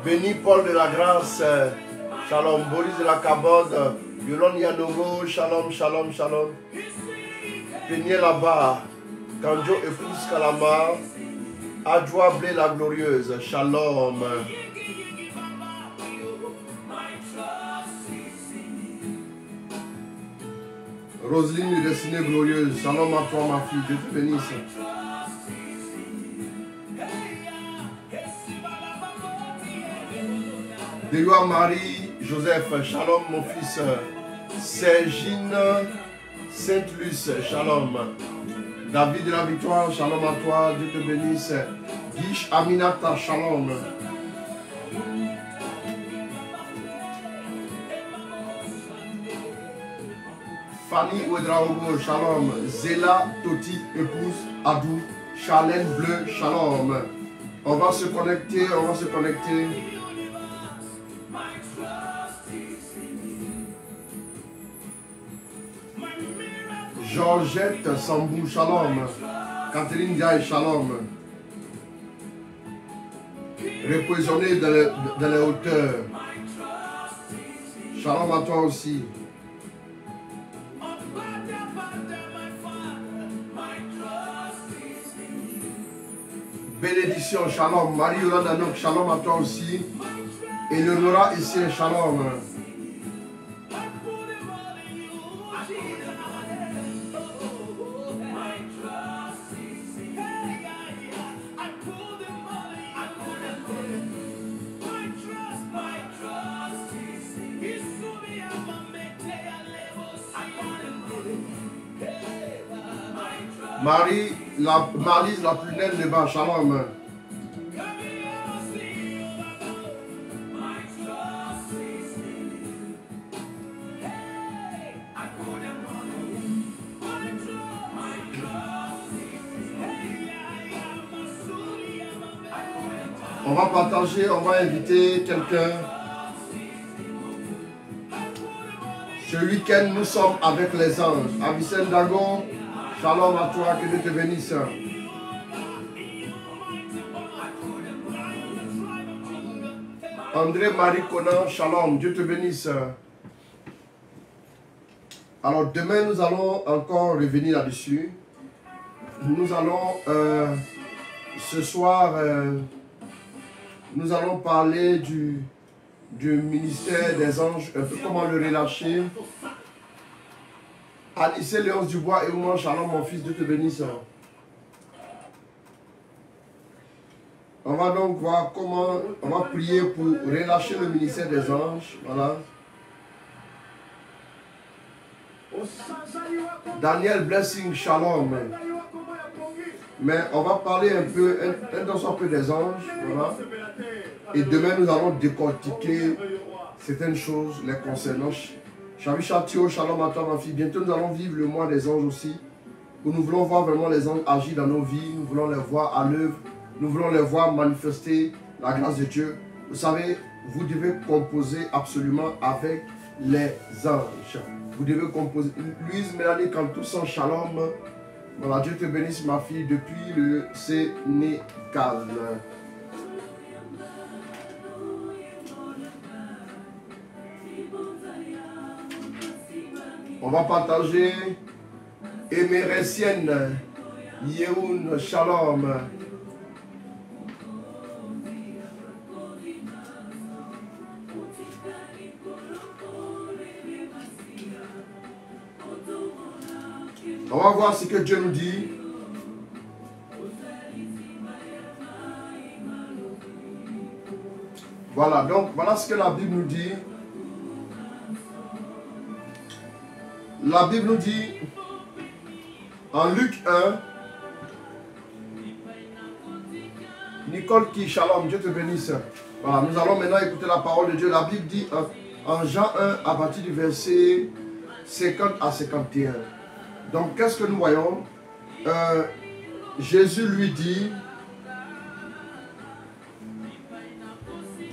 Béni Paul de la Grâce, shalom. Boris de la Cabode, Yolande Yanogo, shalom, shalom, shalom. Péniel là-bas, Kanjo épouse Kalama, Adjoa Blé la Glorieuse, shalom. Roselyne de Destinée Glorieuse, shalom à toi ma fille, Dieu te bénisse. Déloa Marie Joseph, shalom mon fils. Sergine Sainte-Luce, shalom. David de la Victoire, shalom à toi, Dieu te bénisse. Guiche Aminata, shalom. Fanny Ouedraogo, shalom. Zéla Toti, épouse Adou, Chalène Bleu, shalom. On va se connecter, on va se connecter. Georgette Sambou, shalom. Catherine Gaï, shalom. Repoisonné dans les hauteurs. Shalom à toi aussi. Bénédiction, shalom. Marie-Yolande Anok, shalom à toi aussi. Eleonora ici, shalom. Marie, Marlise la plus naine de bas, shalom. On va partager, on va inviter quelqu'un. Ce week-end, nous sommes avec les anges. Avicenne Dagon, shalom à toi, que Dieu te bénisse. André-Marie Conan, shalom, Dieu te bénisse. Alors demain, nous allons encore revenir là-dessus. Nous allons, ce soir, nous allons parler du ministère des anges, un peu comment le relâcher. Alice Léonce Dubois et Ouman, shalom mon fils, Dieu te bénisse. On va donc voir comment, on va prier pour relâcher le ministère des anges. Voilà. Daniel Blessing, shalom. Mais on va parler un peu, un peu des anges. Voilà. Et demain, nous allons décortiquer certaines choses les concernant. Chavi Chatio, shalom à toi ma fille. Bientôt, nous allons vivre le mois des anges aussi. Où nous voulons voir vraiment les anges agir dans nos vies. Nous voulons les voir à l'œuvre. Nous voulons les voir manifester la grâce de Dieu. Vous savez, vous devez composer absolument avec les anges. Vous devez composer. Louise Mélanie Cantoussan, shalom. Voilà, Dieu te bénisse ma fille depuis le Sénégal. On va partager Émérécienne, Yehoun, shalom. On va voir ce que Dieu nous dit. Voilà, donc voilà ce que la Bible nous dit. La Bible nous dit en Luc 1, Nicole qui, shalom, Dieu te bénisse. Voilà, nous allons maintenant écouter la parole de Dieu. La Bible dit en Jean 1 à partir du verset 50 à 51. Donc qu'est-ce que nous voyons? Jésus lui dit,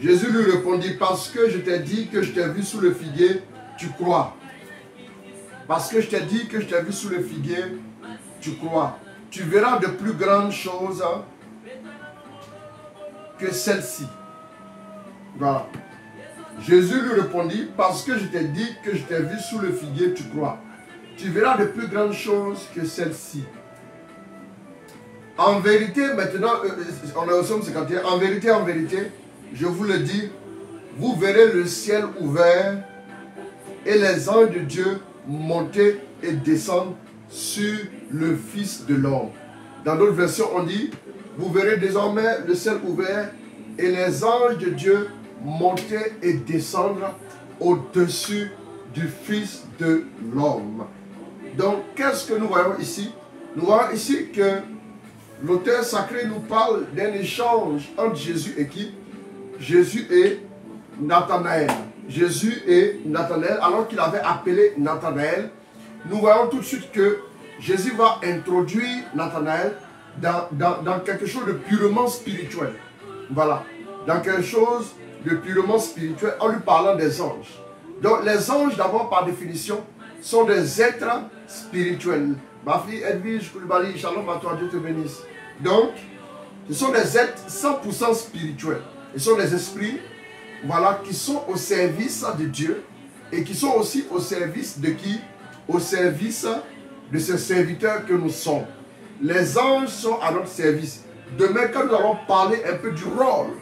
Jésus lui répondit, parce que je t'ai dit que je t'ai vu sous le figuier, tu crois. Parce que je t'ai dit que je t'ai vu sous le figuier, tu crois. Tu verras de plus grandes choses que celle-ci. Voilà. Jésus lui répondit, parce que je t'ai dit que je t'ai vu sous le figuier, tu crois. Tu verras de plus grandes choses que celles-ci. En vérité, maintenant, on est au psaume 51, en vérité, je vous le dis, vous verrez le ciel ouvert et les anges de Dieu monter et descendre sur le Fils de l'homme. Dans d'autres versions, on dit, vous verrez désormais le ciel ouvert et les anges de Dieu monter et descendre au-dessus du Fils de l'homme. Donc, qu'est-ce que nous voyons ici? Nous voyons ici que l'auteur sacré nous parle d'un échange entre Jésus et qui? Jésus et Nathanaël. Jésus et Nathanaël, alors qu'il avait appelé Nathanaël, nous voyons tout de suite que Jésus va introduire Nathanaël dans quelque chose de purement spirituel. Voilà. Dans quelque chose de purement spirituel en lui parlant des anges. Donc les anges, d'abord par définition, sont des êtres spirituels. Ma fille Edwige Koulibaly, shalom à toi, Dieu te bénisse. Donc, ce sont des êtres 100% spirituels. Ce sont des esprits, voilà, qui sont au service de Dieu et qui sont aussi au service de qui? Au service de ce serviteur que nous sommes. Les anges sont à notre service. Demain, quand nous allons parler un peu du rôle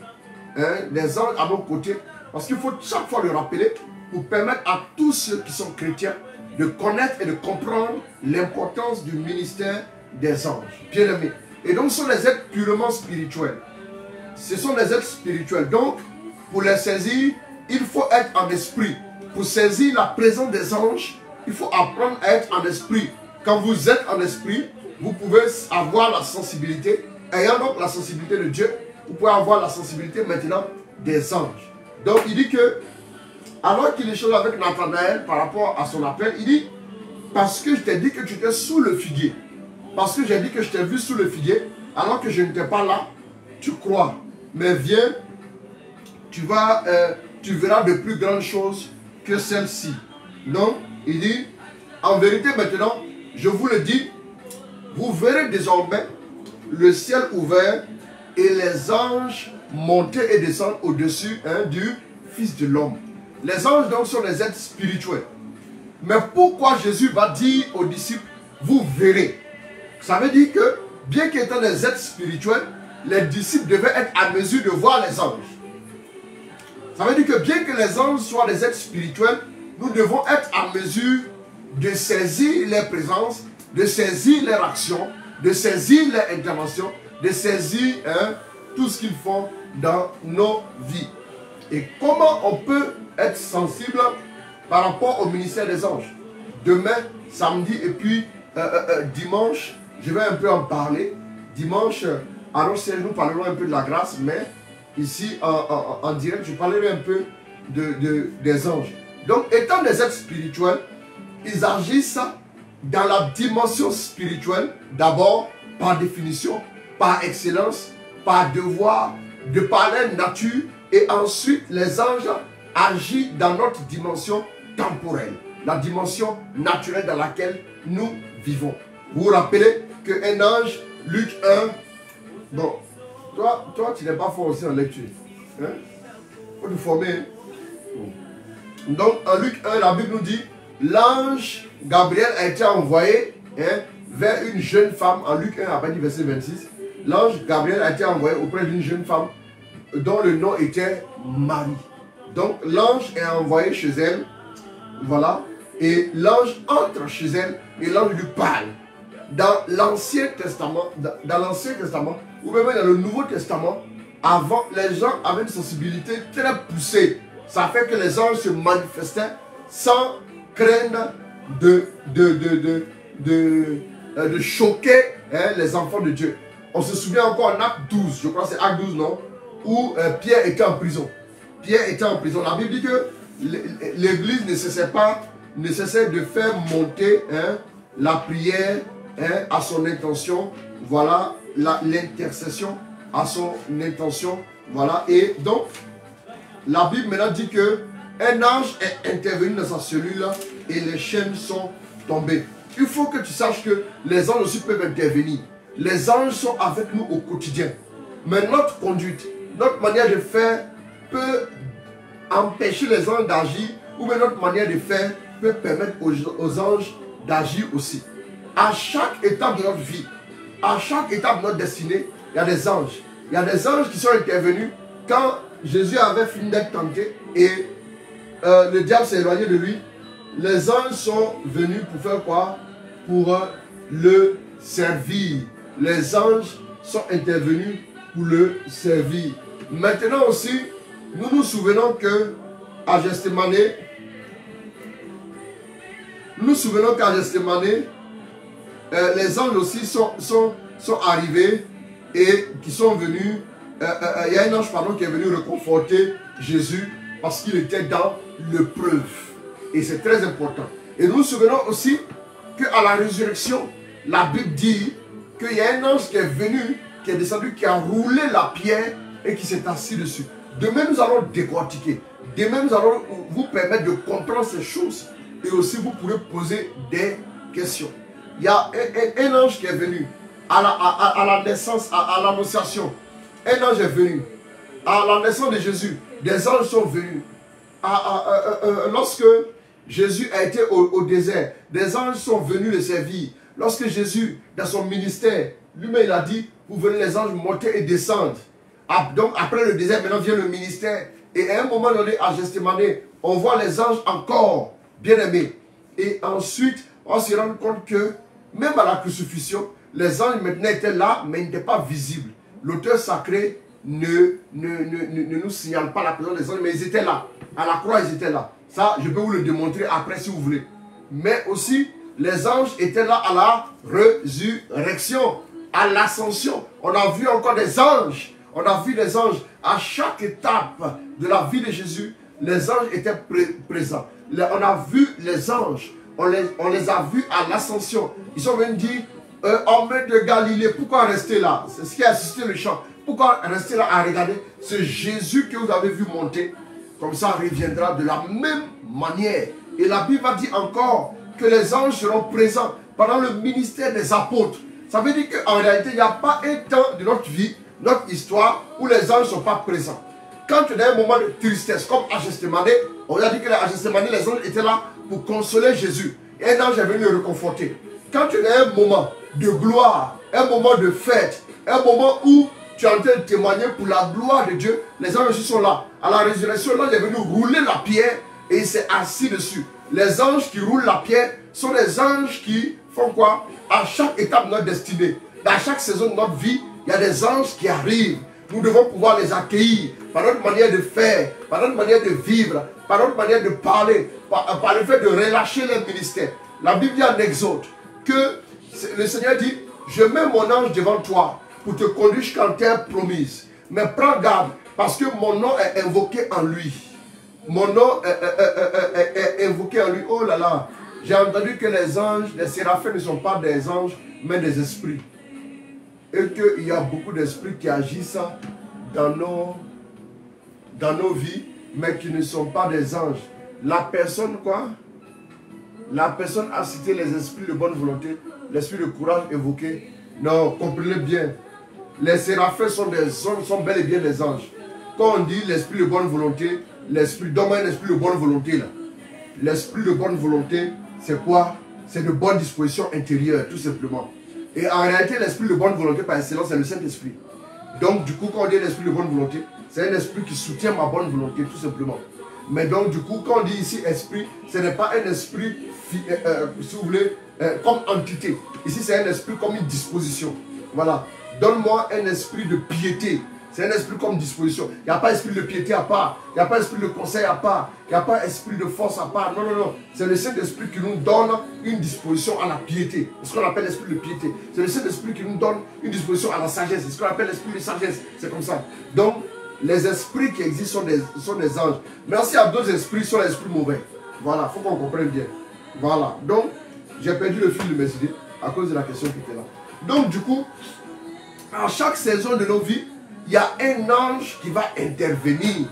des anges à nos côtés, parce qu'il faut chaque fois le rappeler pour permettre à tous ceux qui sont chrétiens de connaître et de comprendre l'importance du ministère des anges. Bien aimés. Et donc, ce sont des êtres purement spirituels. Ce sont des êtres spirituels. Donc, pour les saisir, il faut être en esprit. Pour saisir la présence des anges, il faut apprendre à être en esprit. Quand vous êtes en esprit, vous pouvez avoir la sensibilité. Ayant donc la sensibilité de Dieu, vous pouvez avoir la sensibilité maintenant des anges. Donc, il dit que, alors qu'il échange avec Nathanaël par rapport à son appel, il dit, parce que je t'ai dit que tu étais sous le figuier, parce que j'ai dit que je t'ai vu sous le figuier, alors que je n'étais pas là, tu crois. Mais viens, tu verras de plus grandes choses que celles-ci. Donc, il dit, en vérité maintenant, je vous le dis, vous verrez désormais le ciel ouvert et les anges monter et descendre au-dessus du Fils de l'homme. Les anges donc sont des êtres spirituels. Mais pourquoi Jésus va dire aux disciples, vous verrez? Ça veut dire que, bien qu'étant des êtres spirituels, les disciples devaient être à mesure de voir les anges. Ça veut dire que bien que les anges soient des êtres spirituels, nous devons être à mesure de saisir leur présence, de saisir leur action, de saisir leur intervention, de saisir tout ce qu'ils font dans nos vies. Et comment on peut être sensible par rapport au ministère des anges? Demain, samedi et puis dimanche, je vais un peu en parler. Dimanche, à notre siège, nous parlerons un peu de la grâce, mais ici, en direct, je parlerai un peu des anges. Donc, étant des êtres spirituels, ils agissent dans la dimension spirituelle, d'abord, par définition, par excellence, par devoir, de par leur nature, et ensuite, les anges agissent dans notre dimension temporelle, la dimension naturelle dans laquelle nous vivons. Vous vous rappelez qu'un ange, Luc 1, bon, toi tu n'es pas fort aussi en lecture. Hein? Faut te former. Hein? Donc, en Luc 1, la Bible nous dit, l'ange Gabriel a été envoyé vers une jeune femme, en Luc 1, à partir du verset 26, l'ange Gabriel a été envoyé auprès d'une jeune femme dont le nom était Marie. Donc, l'ange est envoyé chez elle, voilà, et l'ange entre chez elle, et l'ange lui parle. Dans l'Ancien Testament, ou même dans le Nouveau Testament, avant, les gens avaient une sensibilité très poussée. Ça fait que les anges se manifestaient sans craindre de choquer les enfants de Dieu. On se souvient encore en Acte 12, je crois que c'est Acte 12, non? Où Pierre était en prison. Pierre était en prison. La Bible dit que l'Église ne cessait de faire monter la prière à son intention. Voilà, l'intercession à son intention. Voilà, et donc, la Bible maintenant dit que un ange est intervenu dans sa cellule et les chaînes sont tombées. Il faut que tu saches que les anges aussi peuvent intervenir. Les anges sont avec nous au quotidien. Mais notre conduite, notre manière de faire peut empêcher les anges d'agir, ou bien notre manière de faire peut permettre aux anges d'agir aussi. À chaque étape de notre vie, à chaque étape de notre destinée, il y a des anges. Il y a des anges qui sont intervenus quand Jésus avait fini d'être tenté et le diable s'est éloigné de lui. Les anges sont venus pour faire quoi? Pour le servir. Les anges sont intervenus pour le servir. Maintenant aussi, nous nous souvenons que à Gethsémane, les anges aussi sont arrivés et qui sont venus. Il y a un ange qui est venu réconforter Jésus parce qu'il était dans l'épreuve. Et c'est très important. Et nous nous souvenons aussi qu'à la résurrection, la Bible dit qu'il y a un ange qui est venu, qui est descendu, qui a roulé la pierre et qui s'est assis dessus. Demain, nous allons décortiquer. Demain, nous allons vous permettre de comprendre ces choses. Et aussi, vous pourrez poser des questions. Il y a un ange qui est venu à la naissance, à l'annonciation. Un ange est venu. À la naissance de Jésus, des anges sont venus. Lorsque Jésus a été au désert, des anges sont venus le servir. Lorsque Jésus, dans son ministère, lui-même il a dit, vous venez les anges monter et descendre. Donc après le désert, maintenant vient le ministère. Et à un moment donné, à Gethsémane, on voit les anges encore bien aimés. Et ensuite, on se rend compte que même à la crucifixion, les anges maintenant étaient là, mais ils n'étaient pas visibles. L'auteur sacré ne nous signale pas la présence des anges, mais ils étaient là. À la croix, ils étaient là. Ça, je peux vous le démontrer après si vous voulez. Mais aussi, les anges étaient là à la résurrection, à l'ascension. On a vu encore des anges. On a vu des anges à chaque étape de la vie de Jésus. Les anges étaient présents. On a vu les anges. On les a vus à l'ascension. Ils sont venus dire, homme de Galilée, pourquoi rester là? C'est ce qui a assisté le chant. Pourquoi rester là à regarder? Ce Jésus que vous avez vu monter, comme ça reviendra de la même manière. Et la Bible dit encore que les anges seront présents pendant le ministère des apôtres. Ça veut dire qu'en réalité, il n'y a pas un temps de notre vie, notre histoire, où les anges ne sont pas présents. Quand tu as un moment de tristesse, comme à Gethsémane, on a dit que à Gethsémane, les anges étaient là pour consoler Jésus. Et un ange est venu le réconforter. Quand tu as un moment de gloire, un moment de fête, un moment où tu es en train de témoigner pour la gloire de Dieu, les anges aussi sont là. À la résurrection, l'ange est venu rouler la pierre et il s'est assis dessus. Les anges qui roulent la pierre sont les anges qui font quoi? À chaque étape de notre destinée, dans chaque saison de notre vie, il y a des anges qui arrivent. Nous devons pouvoir les accueillir par notre manière de faire, par notre manière de vivre, par notre manière de parler, par le fait de relâcher les ministères. La Bible dit en Exode que le Seigneur dit, je mets mon ange devant toi pour te conduire jusqu'en terre promise. Mais prends garde, parce que mon nom est invoqué en lui. Mon nom est invoqué en lui. Oh là là, j'ai entendu que les anges, les séraphins ne sont pas des anges, mais des esprits. Et qu'il y a beaucoup d'esprits qui agissent dans nos vies, mais qui ne sont pas des anges. La personne, quoi? La personne a cité les esprits de bonne volonté, l'esprit de courage évoqué. Non, comprenez bien. Les séraphins sont bel et bien des anges. Quand on dit l'esprit de bonne volonté, l'esprit, donne-moi un esprit de bonne volonté là. L'esprit de bonne volonté, c'est quoi? C'est de bonne disposition intérieure, tout simplement. Et en réalité, l'esprit de bonne volonté par excellence, c'est le Saint-Esprit. Donc, du coup, quand on dit l'esprit de bonne volonté, c'est un esprit qui soutient ma bonne volonté, tout simplement. Mais donc, du coup, quand on dit ici esprit, ce n'est pas un esprit, si vous voulez, comme entité. Ici, c'est un esprit comme une disposition. Voilà. Donne-moi un esprit de piété. C'est un esprit comme disposition. Il n'y a pas esprit de piété à part. Il n'y a pas esprit de conseil à part. Il n'y a pas esprit de force à part. Non, non, non. C'est le Saint-Esprit qui nous donne une disposition à la piété. C'est ce qu'on appelle l'esprit de piété. C'est le Saint-Esprit qui nous donne une disposition à la sagesse. C'est ce qu'on appelle l'esprit de sagesse. C'est comme ça. Donc, les esprits qui existent sont des anges. Mais s'il y a d'autres esprits, sont les esprits mauvais. Voilà, il faut qu'on comprenne bien. Voilà. Donc, j'ai perdu le fil de mes idées à cause de la question qui était là. Donc, du coup, à chaque saison de nos vies, il y a un ange qui va intervenir.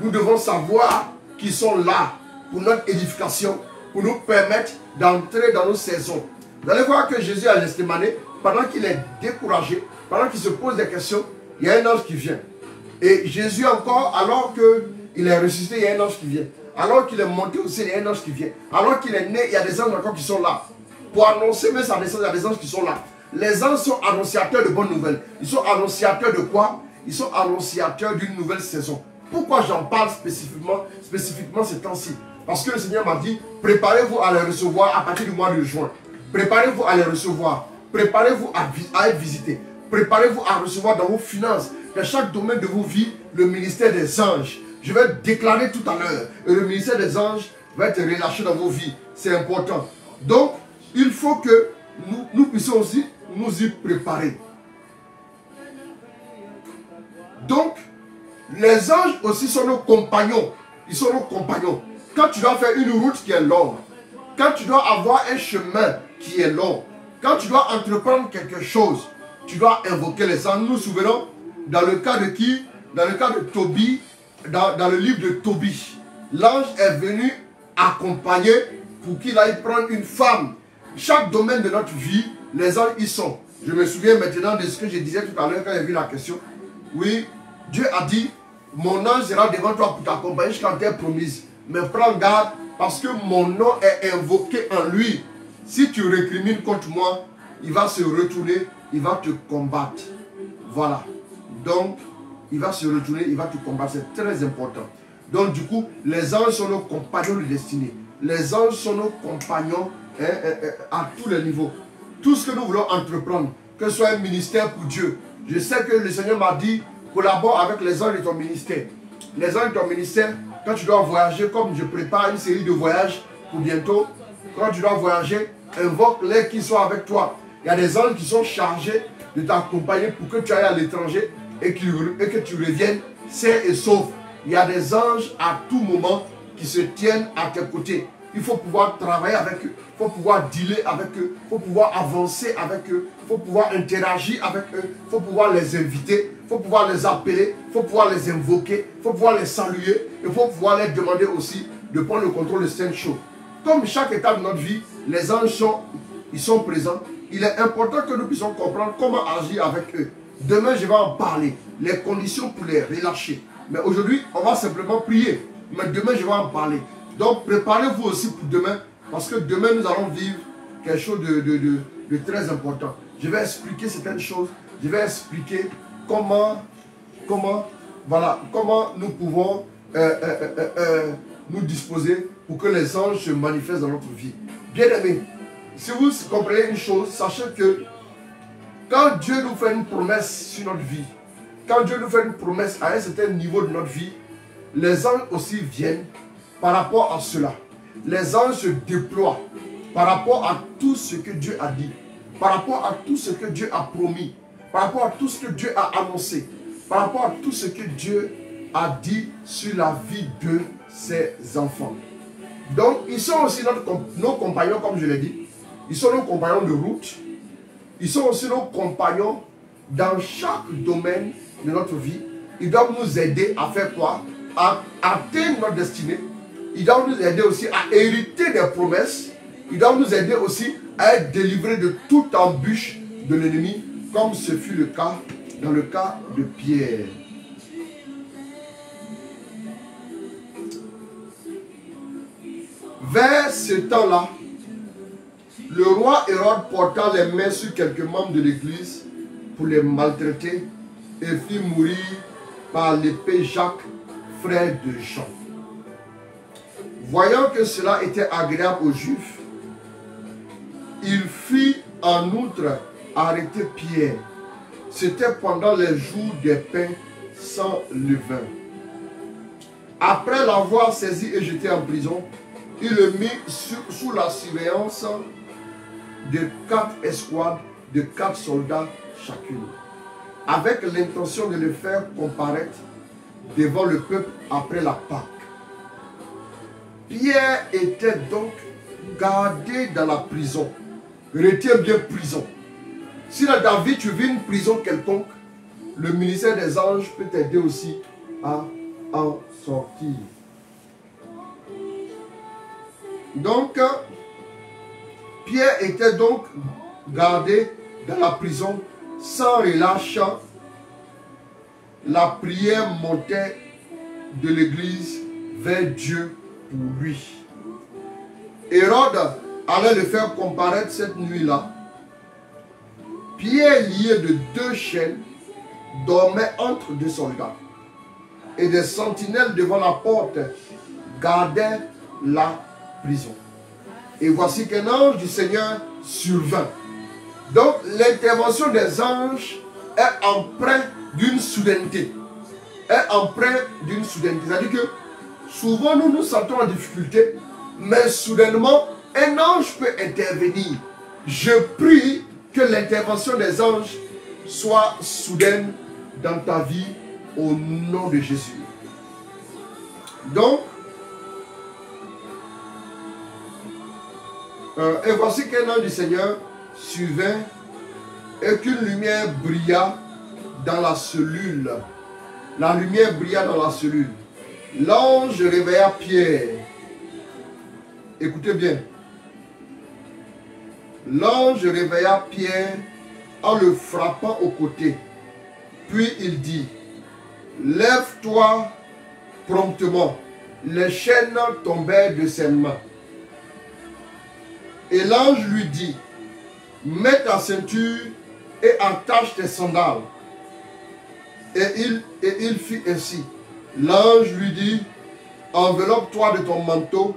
Nous devons savoir qu'ils sont là pour notre édification, pour nous permettre d'entrer dans nos saisons. Vous allez voir que Jésus à Gethsémane, pendant qu'il est découragé, pendant qu'il se pose des questions, il y a un ange qui vient. Et Jésus encore, alors il est ressuscité, il y a un ange qui vient. Alors qu'il est monté aussi, il y a un ange qui vient. Alors qu'il est né, il y a des anges encore qui sont là. Pour annoncer même sa naissance, il y a des anges qui sont là. Les anges sont annonciateurs de bonnes nouvelles. Ils sont annonciateurs de quoi? Ils sont annonciateurs d'une nouvelle saison. Pourquoi j'en parle spécifiquement ces temps-ci? Parce que le Seigneur m'a dit, préparez-vous à les recevoir à partir du mois de juin. Préparez-vous à les recevoir. Préparez-vous à être visité. Préparez-vous à recevoir dans vos finances, dans chaque domaine de vos vies, le ministère des anges. Je vais déclarer tout à l'heure. Et le ministère des anges va être relâché dans vos vies. C'est important. Donc, il faut que nous puissions aussi nous y préparer. Donc, les anges aussi sont nos compagnons. Ils sont nos compagnons. Quand tu dois faire une route qui est longue, quand tu dois avoir un chemin qui est long, quand tu dois entreprendre quelque chose, tu dois invoquer les anges. Nous nous souvenons, dans le cas de qui? Dans le cas de Tobie, dans le livre de Tobie, l'ange est venu accompagner pour qu'il aille prendre une femme. Chaque domaine de notre vie, les anges y sont. Je me souviens maintenant de ce que je disais tout à l'heure quand j'ai vu la question. Oui, Dieu a dit, mon ange sera devant toi pour t'accompagner jusqu'à terre promise. Mais prends garde parce que mon nom est invoqué en lui. Si tu récrimines contre moi, il va se retourner, il va te combattre. Voilà. Donc, il va se retourner, il va te combattre. C'est très important. Donc, du coup, les anges sont nos compagnons de destinée. Les anges sont nos compagnons à tous les niveaux. Tout ce que nous voulons entreprendre, que ce soit un ministère pour Dieu. Je sais que le Seigneur m'a dit, collabore avec les anges de ton ministère. Les anges de ton ministère, quand tu dois voyager, comme je prépare une série de voyages pour bientôt, quand tu dois voyager, invoque-les qui sont avec toi. Il y a des anges qui sont chargés de t'accompagner pour que tu ailles à l'étranger et que tu reviennes sain et sauf. Il y a des anges à tout moment qui se tiennent à tes côtés. Il faut pouvoir travailler avec eux, il faut pouvoir dealer avec eux, il faut pouvoir avancer avec eux, il faut pouvoir interagir avec eux, il faut pouvoir les inviter, il faut pouvoir les appeler, il faut pouvoir les invoquer, il faut pouvoir les saluer, il faut pouvoir leur demander aussi de prendre le contrôle de certaines choses. Comme chaque étape de notre vie, les anges sont présents. Il est important que nous puissions comprendre comment agir avec eux. Demain, je vais en parler, les conditions pour les relâcher. Mais aujourd'hui, on va simplement prier. Mais demain, je vais en parler. Donc, préparez-vous aussi pour demain, parce que demain, nous allons vivre quelque chose de très important. Je vais expliquer certaines choses. Je vais expliquer comment nous pouvons nous disposer pour que les anges se manifestent dans notre vie. Bien aimés, si vous comprenez une chose, sachez que quand Dieu nous fait une promesse sur notre vie, quand Dieu nous fait une promesse à un certain niveau de notre vie, les anges aussi viennent par rapport à cela. Les anges se déploient par rapport à tout ce que Dieu a dit, par rapport à tout ce que Dieu a promis, par rapport à tout ce que Dieu a annoncé, par rapport à tout ce que Dieu a dit sur la vie de ses enfants. Donc, ils sont aussi nos compagnons, comme je l'ai dit. Ils sont nos compagnons de route. Ils sont aussi nos compagnons dans chaque domaine de notre vie. Ils doivent nous aider à faire quoi? À atteindre notre destinée. Ils doivent nous aider aussi à hériter des promesses. Ils doivent nous aider aussi à être délivrés de toute embûche de l'ennemi, comme ce fut le cas dans le cas de Pierre. Vers ce temps-là, le roi Hérode porta les mains sur quelques membres de l'église pour les maltraiter et fit mourir par l'épée Jacques, frère de Jean. Voyant que cela était agréable aux Juifs, il fit en outre arrêter Pierre. C'était pendant les jours des pains sans levain. Après l'avoir saisi et jeté en prison, il le mit sous la surveillance de 4 escouades de 4 soldats chacune, avec l'intention de le faire comparaître devant le peuple après la Pâque. Pierre était donc gardé dans la prison. Retiens bien prison. Si dans ta vie tu vis une prison quelconque, le ministère des anges peut t'aider aussi à en sortir. Donc, Pierre était donc gardé dans la prison sans relâche. La prière montait de l'Église vers Dieu pour lui. Hérode allait le faire comparaître cette nuit-là. Pierre, lié de 2 chaînes, dormait entre 2 soldats. Et des sentinelles devant la porte gardaient la prison. Et voici qu'un ange du Seigneur survint. Donc l'intervention des anges est empreinte d'une soudaineté. C'est-à-dire que souvent nous nous sentons en difficulté, mais soudainement un ange peut intervenir. Je prie que l'intervention des anges soit soudaine dans ta vie au nom de Jésus. Donc, et voici qu'un ange du Seigneur survint et qu'une lumière brilla dans la cellule. La lumière brilla dans la cellule. L'ange réveilla Pierre. Écoutez bien. L'ange réveilla Pierre en le frappant au côté. Puis il dit, lève-toi promptement. Les chaînes tombèrent de ses mains. Et l'ange lui dit, mets ta ceinture et attache tes sandales. Et il fit ainsi. L'ange lui dit, enveloppe-toi de ton manteau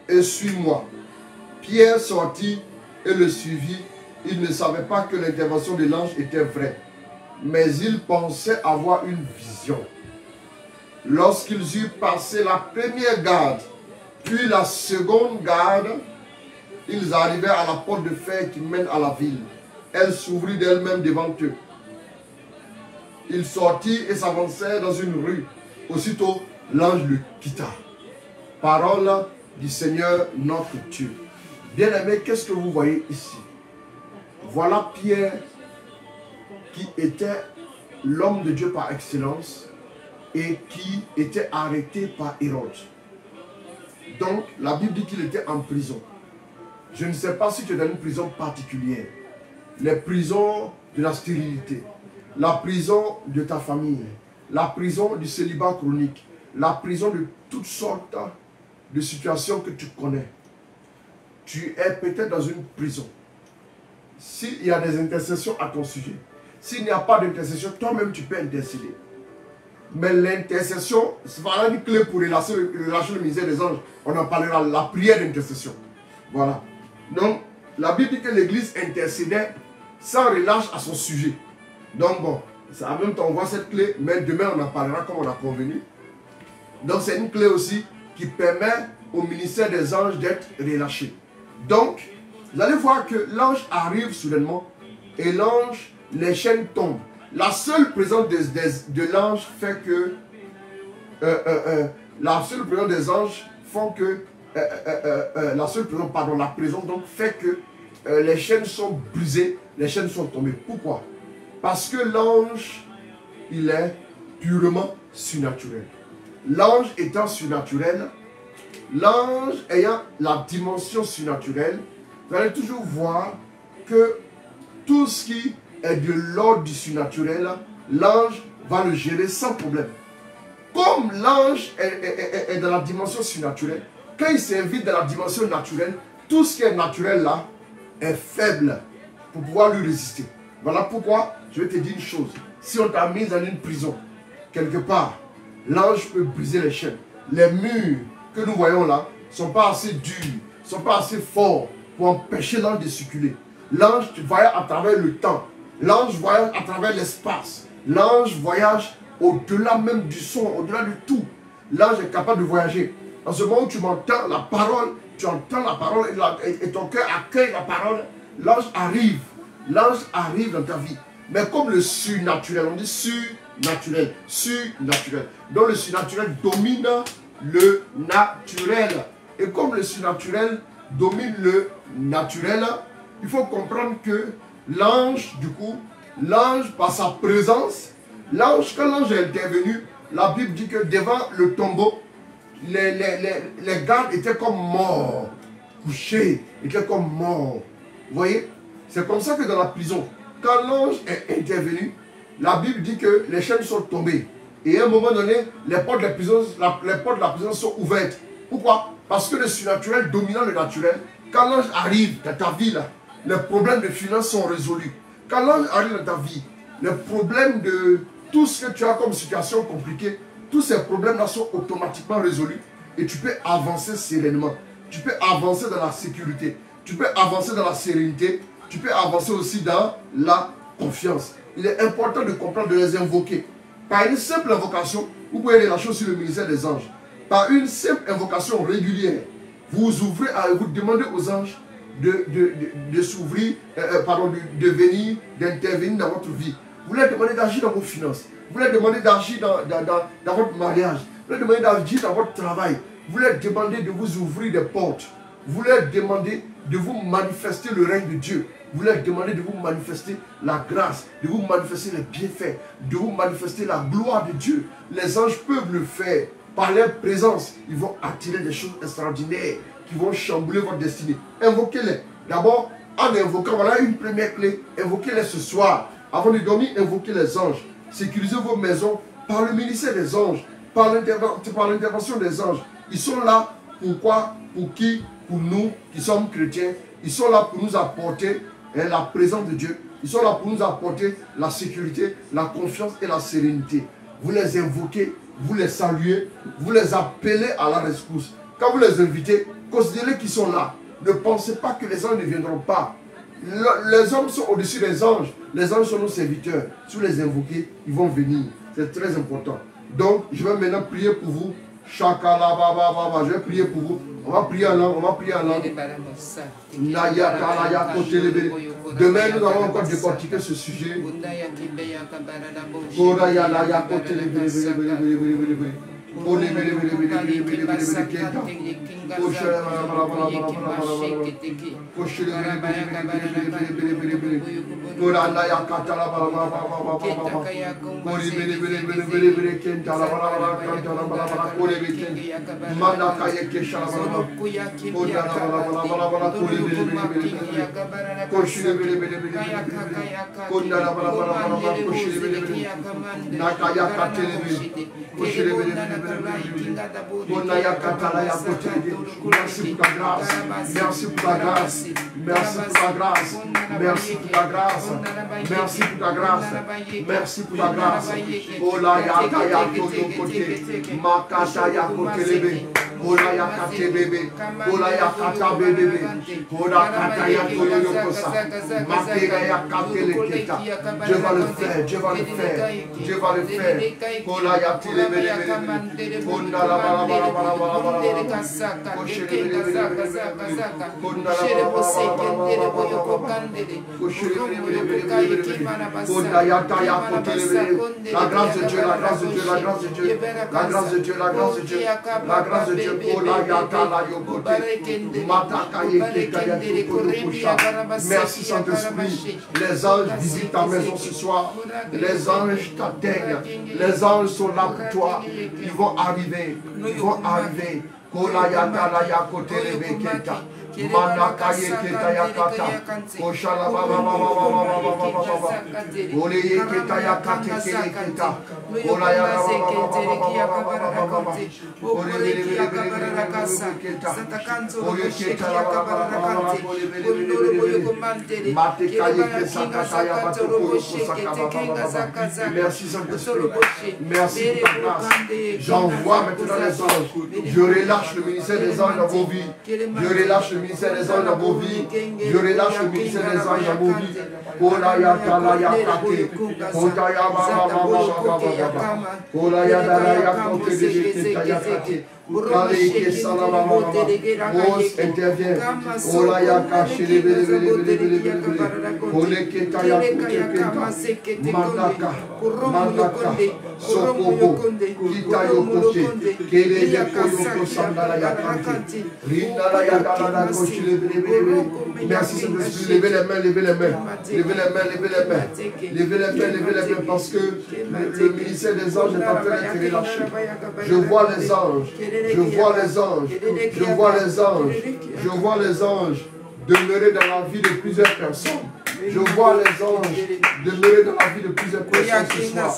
et suis-moi. Pierre sortit et le suivit. Il ne savait pas que l'intervention de l'ange était vraie, mais il pensait avoir une vision. Lorsqu'ils eurent passé la première garde, puis la seconde garde, ils arrivèrent à la porte de fer qui mène à la ville. Elle s'ouvrit d'elle-même devant eux. Ils sortirent et s'avancèrent dans une rue. Aussitôt, l'ange le quitta. Parole du Seigneur notre Dieu. Bien-aimés, qu'est-ce que vous voyez ici? Voilà Pierre qui était l'homme de Dieu par excellence et qui était arrêté par Hérode. Donc, la Bible dit qu'il était en prison. Je ne sais pas si tu es dans une prison particulière. Les prisons de la stérilité, la prison de ta famille, la prison du célibat chronique, la prison de toutes sortes de situations que tu connais. Tu es peut-être dans une prison. S'il y a des intercessions à ton sujet, s'il n'y a pas d'intercession, toi-même tu peux intercéder. Mais l'intercession, c'est vraiment une clé pour relâcher le ministère des anges. On en parlera, la prière d'intercession. Voilà. Donc, la Bible dit que l'Église intercédait sans relâche à son sujet. Donc bon, en même temps on voit cette clé, mais demain on en parlera comme on a convenu. Donc c'est une clé aussi qui permet au ministère des anges d'être relâché. Donc, vous allez voir que l'ange arrive soudainement et l'ange, les chaînes tombent. La seule présence de l'ange fait que la seule présence des anges font que la présence donc fait que les chaînes sont brisées, les chaînes sont tombées. Pourquoi? Parce que l'ange, il est purement surnaturel. L'ange étant surnaturel, l'ange ayant la dimension surnaturelle, vous allez toujours voir que tout ce qui est de l'ordre du surnaturel, l'ange va le gérer sans problème. Comme l'ange est dans la dimension surnaturelle, quand il s'invite dans la dimension naturelle, tout ce qui est naturel là est faible pour pouvoir lui résister. Voilà pourquoi je vais te dire une chose. Si on t'a mis dans une prison, quelque part, l'ange peut briser les chaînes. Les murs que nous voyons là ne sont pas assez durs, ne sont pas assez forts pour empêcher l'ange de circuler. L'ange voyage à travers le temps. L'ange voyage à travers l'espace. L'ange voyage au-delà même du son, au-delà de tout. L'ange est capable de voyager. En ce moment où tu m'entends la parole, tu entends la parole et ton cœur accueille la parole, l'ange arrive. L'ange arrive dans ta vie. Mais comme le surnaturel, on dit surnaturel, surnaturel. Donc le surnaturel domine le naturel. Et comme le surnaturel domine le naturel, il faut comprendre que l'ange, du coup, l'ange par sa présence, l'ange, quand l'ange est intervenu, la Bible dit que devant le tombeau, les gardes étaient comme morts, couchés, étaient comme morts. Vous voyez? C'est comme ça que dans la prison, quand l'ange est intervenu, la Bible dit que les chaînes sont tombées. Et à un moment donné, les portes de la prison sont ouvertes. Pourquoi? Parce que le surnaturel dominant le naturel, quand l'ange arrive dans ta vie, là, les problèmes de finances sont résolus. Quand l'ange arrive dans ta vie, les problèmes de tout ce que tu as comme situation compliquée, tous ces problèmes-là sont automatiquement résolus et tu peux avancer sereinement. Tu peux avancer dans la sécurité. Tu peux avancer dans la sérénité. Tu peux avancer aussi dans la confiance. Il est important de comprendre, de les invoquer. Par une simple invocation, vous pouvez relâcher sur le ministère des anges. Par une simple invocation régulière, vous ouvrez, vous demandez aux anges de s'ouvrir, de venir, d'intervenir dans votre vie. Vous leur demandez d'agir dans vos finances. Vous leur demandez d'agir dans votre mariage. Vous leur demandez d'agir dans votre travail. Vous leur demandez de vous ouvrir des portes. Vous leur demandez de vous manifester le règne de Dieu. Vous leur demandez de vous manifester la grâce, de vous manifester les bienfaits, de vous manifester la gloire de Dieu. Les anges peuvent le faire. Par leur présence, ils vont attirer des choses extraordinaires qui vont chambouler votre destinée. Invoquez-les. D'abord, en invoquant, voilà une première clé. Invoquez-les ce soir. Avant de dormir, invoquez les anges. Sécurisez vos maisons par le ministère des anges, par l'intervention des anges. Ils sont là pourquoi? Pour qui? Pour nous qui sommes chrétiens. Ils sont là pour nous apporter la présence de Dieu. Ils sont là pour nous apporter la sécurité, la confiance et la sérénité. Vous les invoquez, vous les saluez, vous les appelez à la rescousse. Quand vous les invitez, considérez qu'ils sont là. Ne pensez pas que les anges ne viendront pas. Les hommes sont au-dessus des anges. Les anges sont nos serviteurs. Si vous les invoquez, ils vont venir. C'est très important. Donc, je vais maintenant prier pour vous. Je vais prier pour vous. On va prier en langue. On va prier en langue. Demain, nous allons encore décortiquer ce sujet. Merci pour ta grâce. Merci pour ta grâce. Merci pour ta grâce. Merci pour ta grâce. Merci pour ta grâce. Merci pour ta grâce. Ola ya kaya todo kote. Makata ya kote lebe. Ola ya kate bebe. Ola ya kata bebe. Ola kata ya todo kosa. Makega ya kate le keta. Dieu va le faire. Dieu va le faire. Dieu va le faire. Ola ya tele bebe. Onda la bala bala bala bala bala. La grâce de Dieu, la grâce de Dieu, la grâce de Dieu, la grâce de Dieu, la grâce de Dieu, la grâce de Dieu. Merci Saint-Esprit. Les anges visitent ta maison ce soir. Les anges t'atteignent. Les anges sont là pour toi. Ils vont arriver. Ils vont arriver. Kola ya kala ya kotele beketa. Manaka yeketa ya kata. Koshala baba baba baba baba baba. Ole yeketa ya kate keta. Kola ya baba baba baba baba. Ole bele bele bele bele keta. Ole keta ya baba baba ole bele bele bele. Mate kaye kesa kata ya batu koyo kosaka baba. Merci Saint-Esprit. Merci pour ta grâce. J'envoie maintenant les anges. Je relâche le ministère des anges dans vos vies. Je relâche le ministère des anges dans vos vies. Je relâche le ministère des anges dans vos vies. Ola ya kala ya kate. Kota ya baba baba baba. Ola ya dala ya kote de keta ya kate. Mose intervient. Ola ya kache le bele bele bele bele bele. Ole keta ya kote keta. Mandaka. Mandaka. Sokobo. Kita yo kote. Kele ya koyo sandala ya kante. Rindala ya dala koche le bele bele bele. Merci Saint-Esprit. Levez les mains, levez les mains. Levez les mains, levez les mains. Levez les mains, levez les mains parce que le ministère des anges est en train d'être relâché. Je vois les anges. Je vois les anges, je vois les anges, je vois les anges demeurer dans la vie de plusieurs personnes. Je vois les anges demeurer dans la vie de plusieurs personnes ce soir.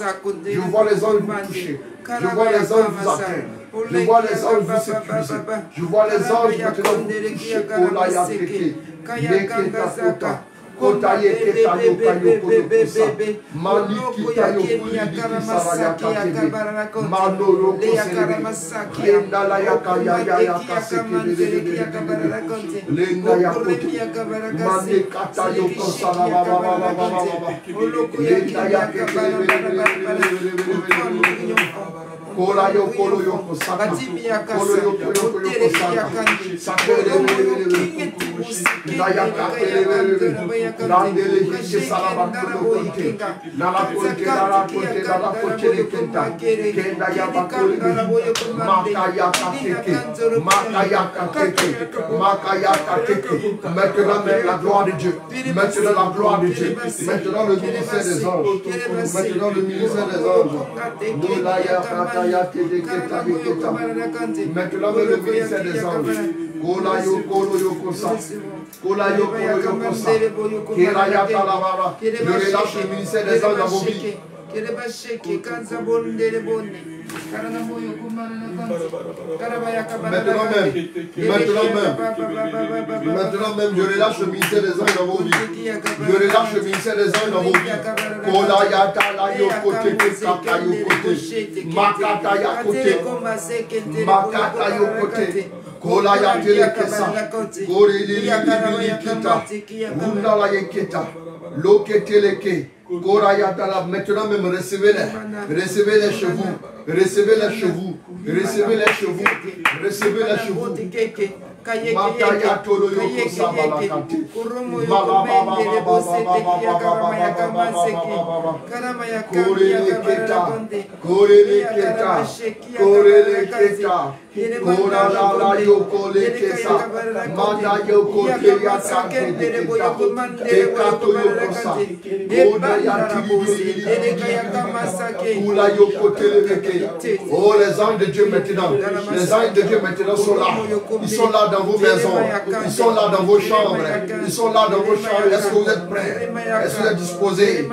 Je vois les anges vous toucher. Je vois les anges vous atteindre. Je vois les anges vous sécuriser. Je vois les anges maintenant vous toucher. Olaya teke. Meketa kota. Kotaye ketayo kayo kodokosa. Maliki tayo kulidiki saraya katebe. Mano roko serebe. Kenda la yaka yaya yaka seke bebe. Lenda yakote. Mane katayo kosala baba baba baba. Lenda yake bebe. Kola yo kolo yo kosaka. Kolo yo kolo yo kosaka. Sakere Nayaka Nandele Kise Salabakulo Conte Nala Conte Nala Conte Nala Conte Kenta Kenda Yabakuli Makayaka Teke Makayaka Teke Makayaka Teke. Maintenant la gloire de Dieu. Maintenant la gloire de Dieu. Maintenant le ministère des anges. Maintenant le ministère des anges. Maintenant le ministère des anges. Kola yo kolo yo kosa. Kola yo kolo yo kosa. Kela ya talababa. Je relâche le ministère des anges dans vos vies. Maintenant même, je relâche le ministère des anges dans vos vies. Je relâche le ministère des anges dans vos vies. Kola ya tala yo kote kaka yo kote. Makata ya kote. Makata yo kote. Kola ya tele kesa. Kore lili kita. Runda la yeketa. Loketeleke. Maintenant même recevez-les. Recevez-les chez vous. Recevez-les chez vous. Recevez-les chez vous. Recevez-les chez vous. Makaya tolo yoko sabalakati. Koreleketa. Kora la yoko lekesa. Manda yoko teya kante deketa. Tekato yoko sa. Koda ya tibili. Kula yoko telebeke. Oh, les anges de Dieu maintenant. Les anges de Dieu maintenant sont là. Ils sont là dans vos maisons. Ils sont là dans vos chambres. Ils sont là dans vos chambres. Est-ce que vous êtes prêts? Est-ce que vous êtes disposés?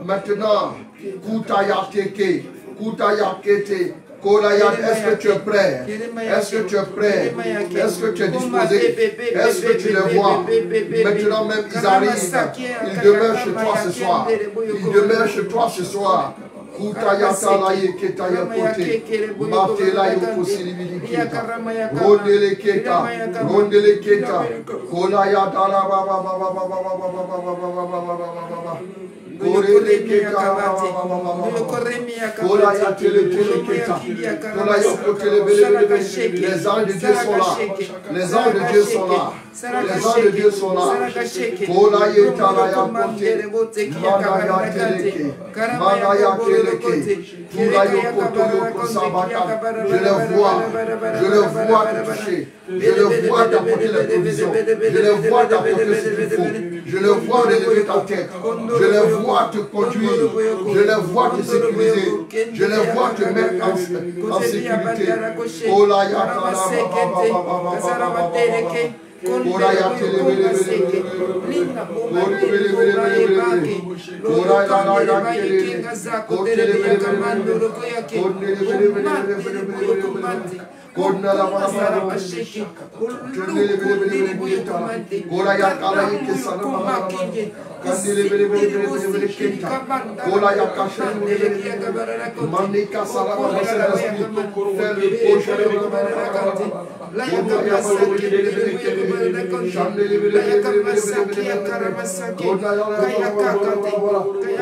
Maintenant. Kutaya teke. Kutaya kete. Est-ce que tu es prêt? Est-ce que tu es prêt? Est-ce que tu es disposé? Est-ce que tu les vois? Maintenant même ils arrivent. Ils demeurent chez toi ce soir. Ils demeurent chez toi ce soir. Kutaya talaye ketaya kote. Matela yoko silibili keta. Rondele keta. Rondele keta. Kolaya dala baba baba baba baba baba baba. Korele keta. Kolaya tele tele keta. Kolaya kotele bele bele. Les anges de Dieu sont là. Les anges de Dieu sont là. Les anges de Dieu sont là. Kolaya talaya kote. Manaya teleke. Manaya teleke. Kolaya kotoyo kosabaka. Je les vois. Je les vois te toucher. Je les vois t'apporter les provisions. Je les vois t'apporter ce qu'il faut. Je les vois relever ta tête. Je les vois te conduire. Je les vois te sécuriser. Je les vois te mettre en sécurité. Kolaya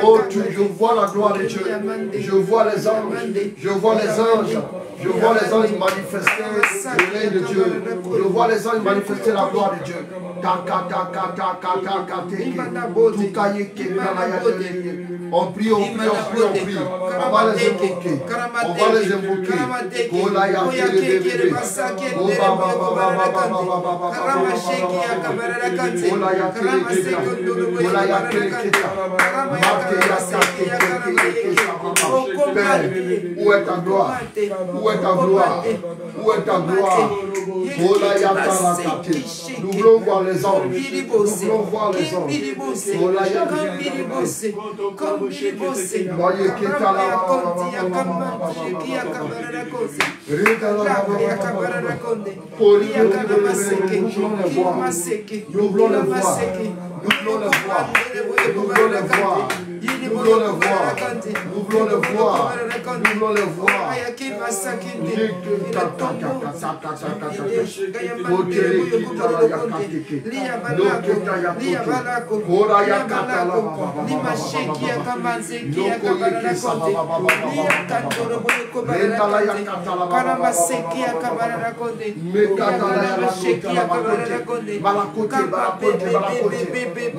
Oh, je vois la gloire de Dieu. Je vois les anges. Je vois les anges. Je vois les anges manifester le règne de Dieu. Je vois les anges manifester la gloire de Dieu. On prie, on prie, on prie, on prie. On va les invoquer. On va les invoquer. Père, où est ta gloire? Où est ta gloire? Où est ta gloire? Nous voulons voir les anges. Nous voulons voir les anges. Nous voulons les voir. Nous voulons le voir. Nous voulons le voir. Nous voulons le voir. Nous voulons le voir. Nous voulons le voir.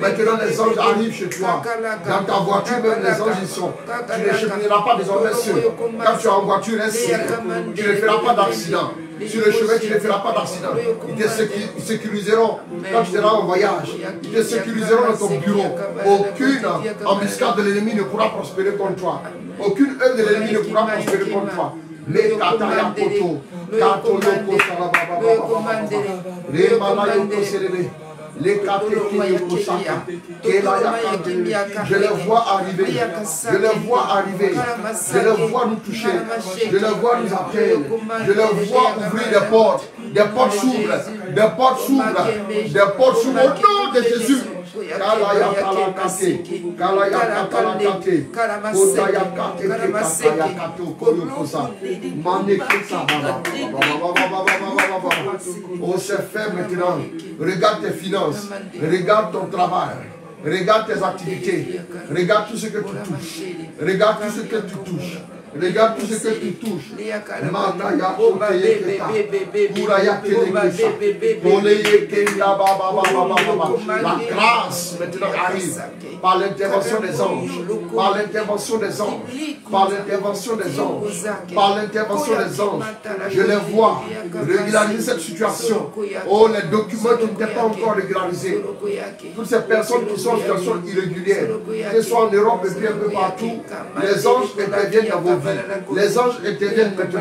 Maintenant les anges arrivent chez toi. Dans ta voiture, même les anges y sont. Tu ne chemineras pas désormais seul. Quand tu es en voiture, tu ne feras pas d'accident. Sur le chemin, tu ne feras pas d'accident. Ils te sécuriseront quand tu seras en voyage. Ils te sécuriseront dans ton bureau. Aucune embuscade de l'ennemi ne pourra prospérer contre toi. Aucune œuvre de l'ennemi ne pourra prospérer contre toi. Les kataya koto, kato yoko salababa, les malayoko serebe. Les je les vois arriver, je les vois arriver, je les vois nous toucher, je les vois nous atteindre, je les vois ouvrir des portes s'ouvrent, des portes s'ouvrent, des portes s'ouvrent au nom de Jésus. Oh, c'est fait maintenant. Regarde tes finances, regarde ton travail, regarde tes activités, regarde tout ce que tu touches, regarde tout ce que tu touches. Regarde tout ce que tu touches. La grâce maintenant arrive par l'intervention des anges. Par l'intervention des anges. Par l'intervention des anges. Par l'intervention des anges. Je les vois régulariser cette situation. Oh, les documents qui n'étaient pas encore régularisés. Toutes ces personnes qui sont en situation irrégulière, que ce soit en Europe et puis un peu partout, les anges interviennent dans vos vies. Les anges interviennent maintenant.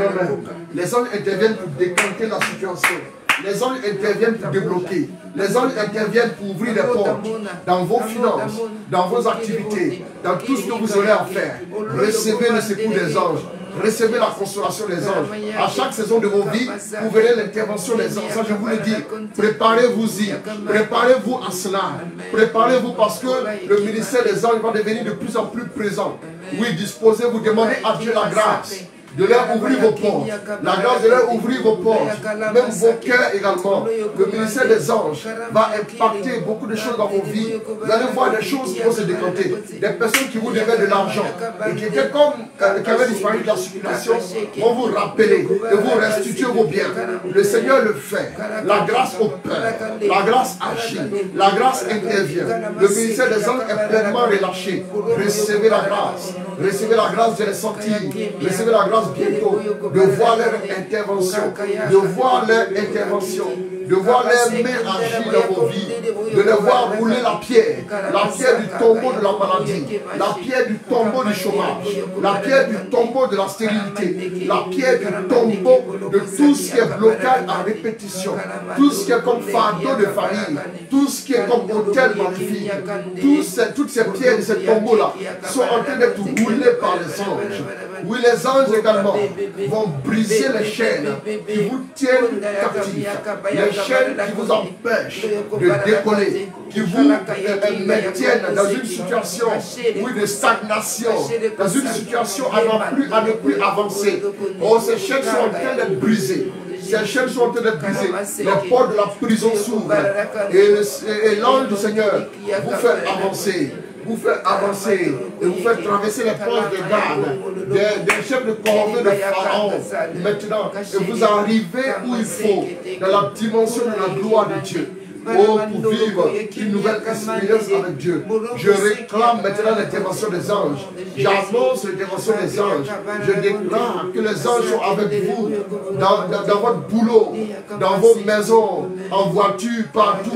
Les anges interviennent pour décanter la situation. Les anges interviennent pour débloquer. Les anges interviennent pour ouvrir les portes dans vos finances, dans vos activités, dans tout ce que vous aurez à faire. Recevez le secours des anges. Recevez la consolation des anges. À chaque saison de vos vies, vous verrez l'intervention des anges. Ça, je vous le dis. Préparez-vous-y. Préparez-vous à cela. Préparez-vous parce que le ministère des anges va devenir de plus en plus présent. Oui, disposez-vous, demandez à Dieu la grâce de leur ouvrir vos portes. La grâce de leur ouvrir vos portes. Même vos cœurs également. Le ministère des anges va impacter beaucoup de choses dans vos vies. Vous allez voir des choses qui vont se décanter. Des personnes qui vous devaient de l'argent et qui étaient comme qui avaient disparu de la circulation vont vous rappeler et vous restituer vos biens. Le Seigneur le fait. La grâce opère. La grâce agit. La grâce intervient. Le ministère des anges est pleinement relâché. Recevez la grâce. Recevez la grâce de les sortir. Recevez la grâce bientôt de voir leur intervention, de voir leur intervention, de voir leurs mains agir dans vos vies, de les voir rouler la pierre du tombeau de la maladie, la pierre du tombeau du chômage, la pierre du tombeau de la stérilité, la pierre du tombeau de tout ce qui est blocage à répétition, tout ce qui est comme fardeau de farine, tout ce qui est comme hôtel magnifique, toutes ces pierres de ce tombeau-là sont en train d'être roulées par les anges. Oui, les anges également vont briser les chaînes qui vous tiennent captifs, les chaînes qui vous empêchent de décoller, qui vous maintiennent dans une situation de stagnation, dans une situation à ne plus avancer. Oh, ces chaînes sont en train d'être brisées. Ces chaînes sont en train d'être brisées. Les portes de la prison s'ouvrent. Et l'ange du Seigneur vous fait avancer. Vous fait avancer et vous fait traverser les postes de garde des chefs de corvée de Pharaon maintenant et vous arrivez où il faut dans la dimension de la gloire de Dieu. Oh, pour vivre une nouvelle expérience avec Dieu. Je réclame maintenant l'intervention des anges. J'annonce l'intervention des anges. Je déclare que les anges sont avec vous dans votre boulot, dans vos maisons, en voiture, partout.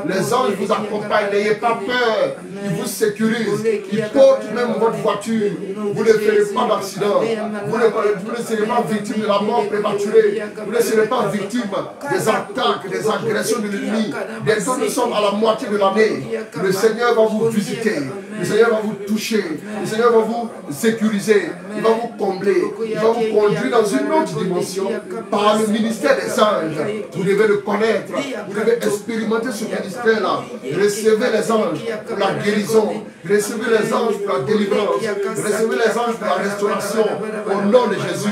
Les anges vous accompagnent. N'ayez pas peur. Ils vous sécurisent. Ils portent même votre voiture. Vous ne ferez pas d'accident. Vous ne serez pas victime de la mort prématurée. Vous ne serez pas victime des attaques, des agressions de l'ennemi. Bientôt nous sommes à la moitié de l'année. Le Seigneur va vous visiter. Le Seigneur va vous toucher. Le Seigneur va vous sécuriser. Il va vous combler. Il va vous conduire dans une autre dimension par le ministère des anges. Vous devez le connaître. Vous devez expérimenter ce ministère-là. Recevez les anges pour la guérison. Recevez les anges pour la délivrance. Recevez les anges pour la restauration. Au nom de Jésus,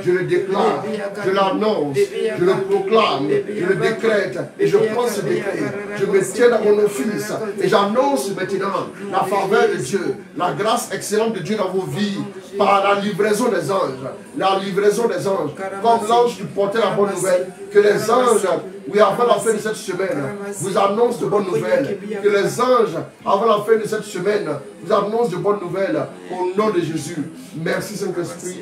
je le déclare, je l'annonce, je le proclame, je le décrète et je prends ce décret. Je me tiens dans mon office et j'annonce maintenant la faveur de Dieu, la grâce excellente de Dieu dans vos vies par la livraison des anges. La livraison des anges. Comme l'ange qui portait la bonne nouvelle, que les anges, oui, avant la fin de cette semaine, vous annoncent de bonnes nouvelles. Que les anges, avant la fin de cette semaine, vous annoncent de bonnes nouvelles au nom de Jésus. Merci Saint-Esprit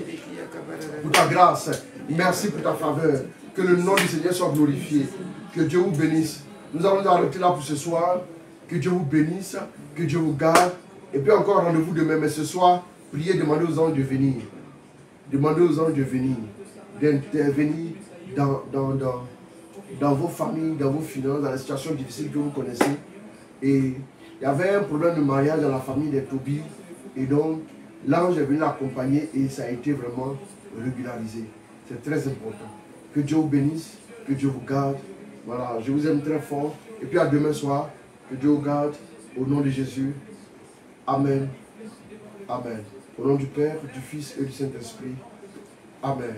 pour ta grâce. Merci pour ta faveur. Que le nom du Seigneur soit glorifié. Que Dieu vous bénisse. Nous allons nous arrêter là pour ce soir. Que Dieu vous bénisse. Que Dieu vous garde. Et puis encore rendez-vous demain. Mais ce soir, priez, demandez aux anges de venir. Demandez aux anges de venir. D'intervenir dans vos familles, dans vos finances, dans les situations difficiles que vous connaissez. Et il y avait un problème de mariage dans la famille des Tobie. Et donc, l'ange est venu l'accompagner et ça a été vraiment régularisé. C'est très important. Que Dieu vous bénisse, que Dieu vous garde. Voilà, je vous aime très fort. Et puis à demain soir, que Dieu vous garde. Au nom de Jésus. Amen. Amen. Au nom du Père, du Fils et du Saint-Esprit. Amen.